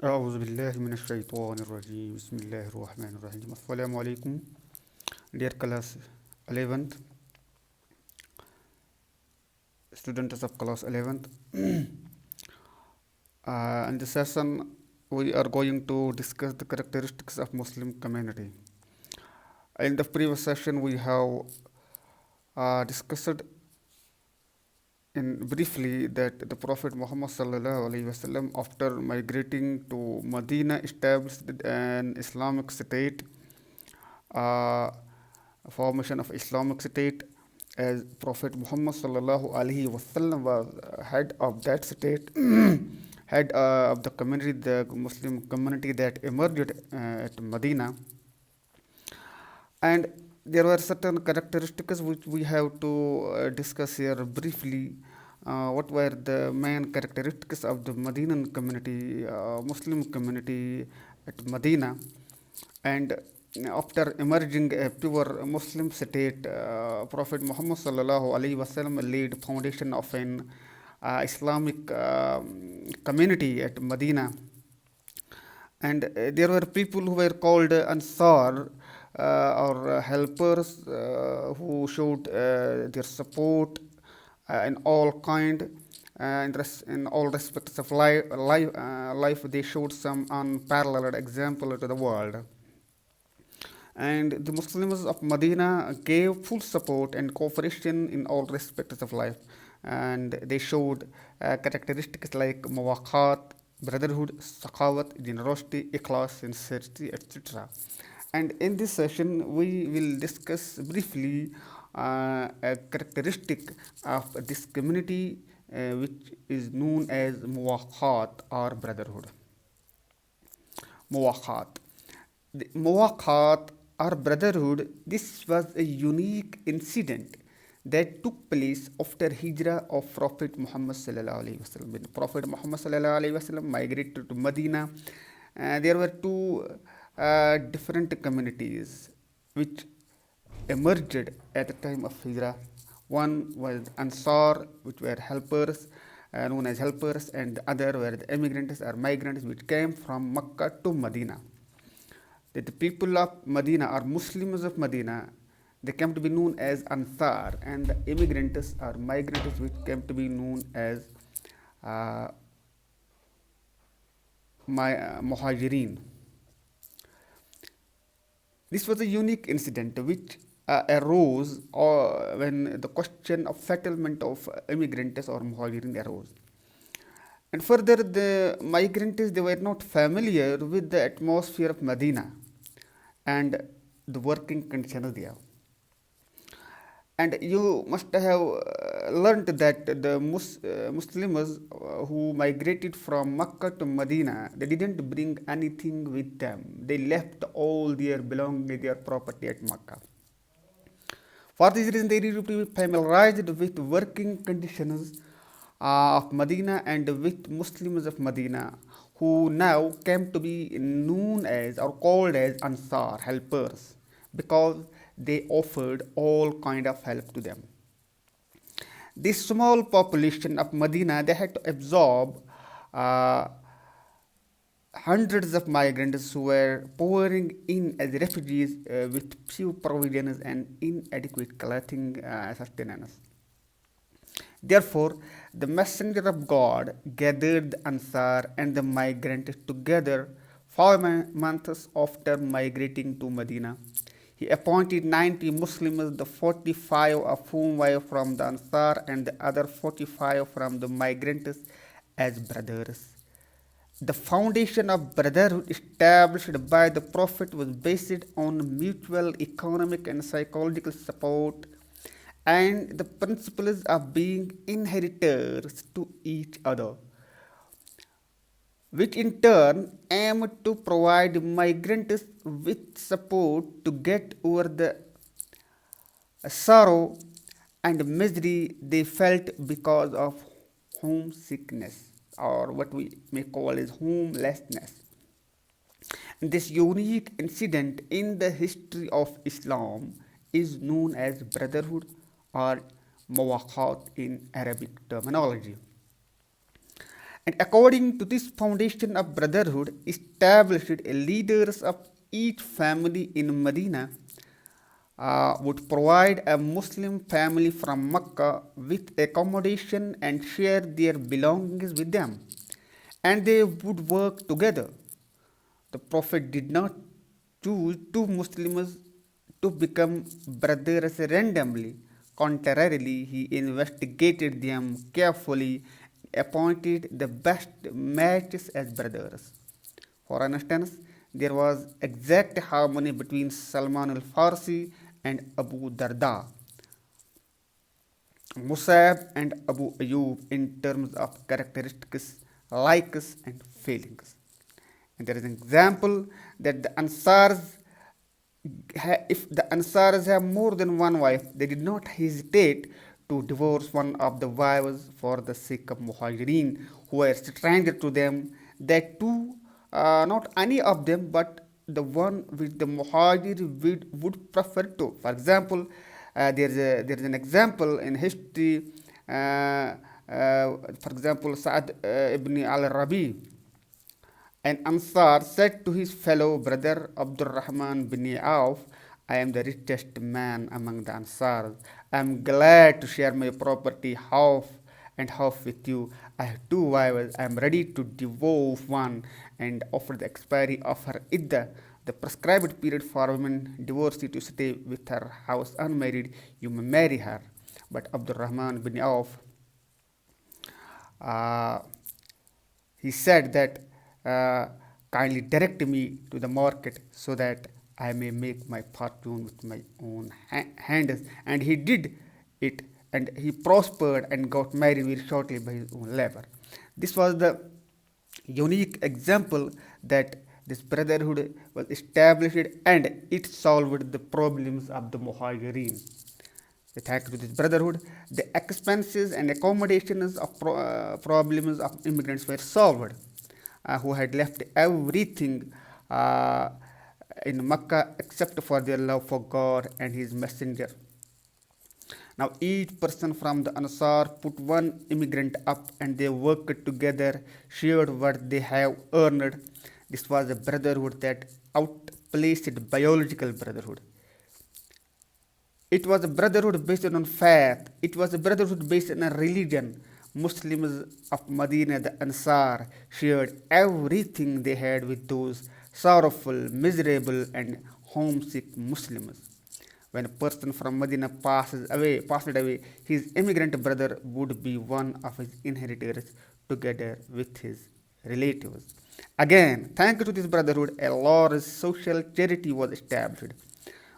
أعوذ بالله من الشيطان الرجيم بسم الله الرحمن الرحيم السلام عليكم dear class 11th students of class 11th in this session we are going to discuss the characteristics of Muslim community. In the previous session we have discussed in briefly that the Prophet Muhammad sallallahu alaihi wasallam, after migrating to Medina, established an Islamic state, uh, formation of Islamic state, as Prophet Muhammad sallallahu alaihi wasallam was head of that state, head of the community, the Muslim community that emerged at Medina. And there were certain characteristics which we have to discuss here briefly. What were the main characteristics of the Medinan community, Muslim community at Medina? And after emerging a pure Muslim state, Prophet Muhammad sallallahu alaihi wasallam laid foundation of an Islamic community at Medina. And there were people who were called Ansar, or helpers, who showed their support in all kind, in all respects of life. They showed some unparalleled example to the world. And the Muslims of Medina gave full support and cooperation in all respects of life. And they showed characteristics like Muakhat, brotherhood, sakhawat, generosity, ikhlas, sincerity, etc. And in this session, we will discuss briefly a characteristic of this community, which is known as Muakhat or brotherhood. Muakhat. The Muakhat or brotherhood, this was a unique incident that took place after hijrah of Prophet Muhammad sallallahu alaihi wasallam. When Prophet Muhammad sallallahu alaihi wasallam migrated to Medina, there were two different communities which emerged at the time of hijrah. One was Ansar, which were helpers, known as helpers, and the other were the immigrants or migrants which came from Mecca to Medina. That the people of Medina or Muslims of Medina, they came to be known as Ansar, and the immigrants or migrants which came to be known as uh, Muhajirin. This was a unique incident which arose when the question of settlement of immigrants or Muhajirin arose. And further, the migrants, they were not familiar with the atmosphere of Medina and the working conditions there. And you must have learnt that the Muslims who migrated from Mecca to Medina, they didn't bring anything with them. They left all their belongings, their property at Mecca. For this reason, they need to be familiarized with working conditions of Medina and with Muslims of Medina, who now came to be known as or called as Ansar, helpers, because they offered all kind of help to them. This small population of Medina, they had to absorb uh, hundreds of migrants who were pouring in as refugees with few provisions and inadequate clothing sustenance. Therefore, the messenger of God gathered the Ansar and the migrants together 5 months after migrating to Medina. He appointed 90 Muslims, the 45 of whom were from the Ansar and the other 45 from the migrants, as brothers. The foundation of brotherhood established by the Prophet was based on mutual economic and psychological support and the principles of being inheritors to each other, which in turn aim to provide migrants with support to get over the sorrow and misery they felt because of homesickness, or what we may call as homelessness. This unique incident in the history of Islam is known as brotherhood or Muakhat in Arabic terminology. And according to this foundation of brotherhood established, leaders of each family in Medina would provide a Muslim family from Mecca with accommodation and share their belongings with them, and they would work together. The Prophet did not choose two Muslims to become brothers randomly. Contrarily, he investigated them carefully, appointed the best matches as brothers. For instance, there was exact harmony between Salman al Farsi and Abu Darda, Musab and Abu Ayyub in terms of characteristics, likes, and failings. And there is an example that the Ansars, if the Ansars have more than one wife, they did not hesitate to divorce one of the wives for the sake of Muhajirin who were stranger to them. That too, not any of them, but the one which the Muhajir would prefer to. For example, there is an example in history. For example, Sa'ad ibn al-Rabi, an Ansar, said to his fellow brother Abdul Rahman bin Auf, I am the richest man among the Ansars. I am glad to share my property half and half with you. I have two wives. I am ready to divorce one and offer the expiry of her iddah, the prescribed period for women divorcee to stay with her house unmarried. You may marry her. But Abdul Rahman bin Auf, uh, he said that kindly direct me to the market so that I may make my fortune with my own hands. And he did it, and he prospered and got married very shortly by his own labor. This was the unique example that this brotherhood was established and it solved the problems of the Muhajirin. Thanks to this brotherhood, the expenses and accommodations of problems of immigrants were solved, who had left everything in Mecca except for their love for God and His Messenger. Now, each person from the Ansar put one immigrant up and they worked together, shared what they have earned. This was a brotherhood that outplaced biological brotherhood. It was a brotherhood based on faith. It was a brotherhood based on a religion. Muslims of Medina, the Ansar, shared everything they had with those sorrowful, miserable, and homesick Muslims. When a person from Medina passed away, his immigrant brother would be one of his inheritors together with his relatives. Again, thanks to this brotherhood, a large social charity was established.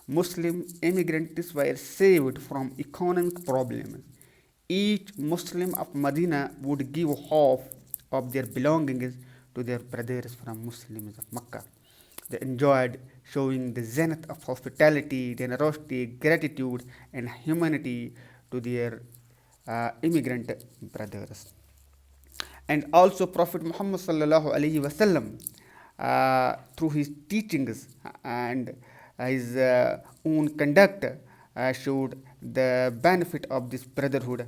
Muslim immigrants were saved from economic problems. Each Muslim of Medina would give half of their belongings to their brothers from Muslims of Mecca. They enjoyed showing the zenith of hospitality, generosity, gratitude, and humanity to their immigrant brothers. And also Prophet Muhammad sallallahu alaihi wasallam, through his teachings and his own conduct, showed the benefit of this brotherhood.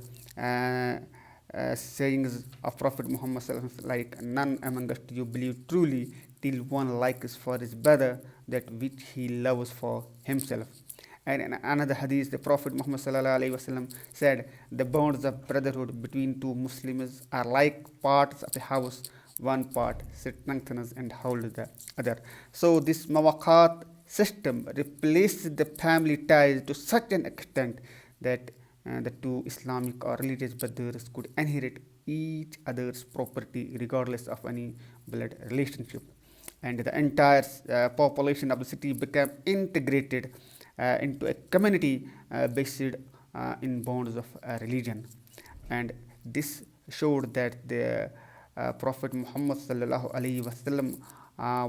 Sayings of Prophet Muhammad like, none among us do you believe truly till one likes for his brother that which he loves for himself. And in another hadith, the Prophet Muhammad said, the bonds of brotherhood between two Muslims are like parts of a house. One part strengthens and holds the other. So this Muakhat system replaces the family ties to such an extent that the two Islamic or religious brothers could inherit each other's property regardless of any blood relationship. And the entire population of the city became integrated into a community based in bonds of religion. And this showed that the Prophet Muhammad sallallahu alaihi wasallam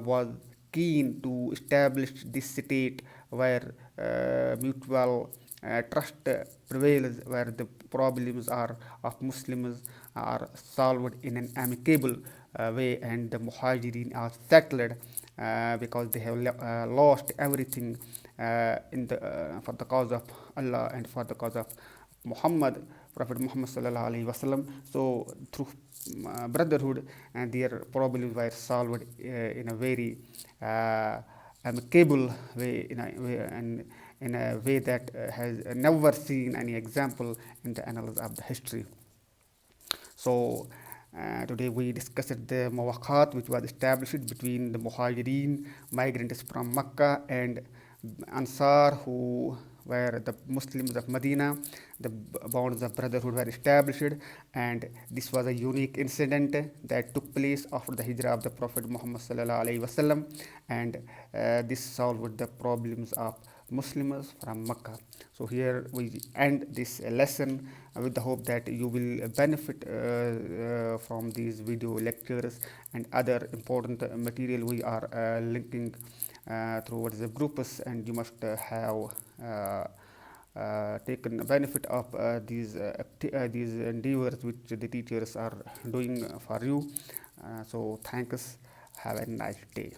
was keen to establish this state where mutual trust prevails, where the problems are of Muslims are solved in an amicable way, and the Muhajirin are settled because they have lost everything for the cause of Allah and for the cause of Muhammad. Prophet Muhammad sallallahu alaihi wasallam. So through brotherhood, and their problems were solved in a very amicable way, and in a way that has never seen any example in the annals of the history. So today we discussed the Muakhat, which was established between the Muhajirin, migrants from Mecca, and Ansar, who were the Muslims of Medina. The bonds of brotherhood were established, and this was a unique incident that took place after the hijrah of the Prophet Muhammad sallallahu alaihi wasallam, and this solved the problems of Muslims from Mecca. So here we end this lesson with the hope that you will benefit from these video lectures and other important material we are linking towards the groups, and you must have taken benefit of these endeavors which the teachers are doing for you. So thanks. Have a nice day.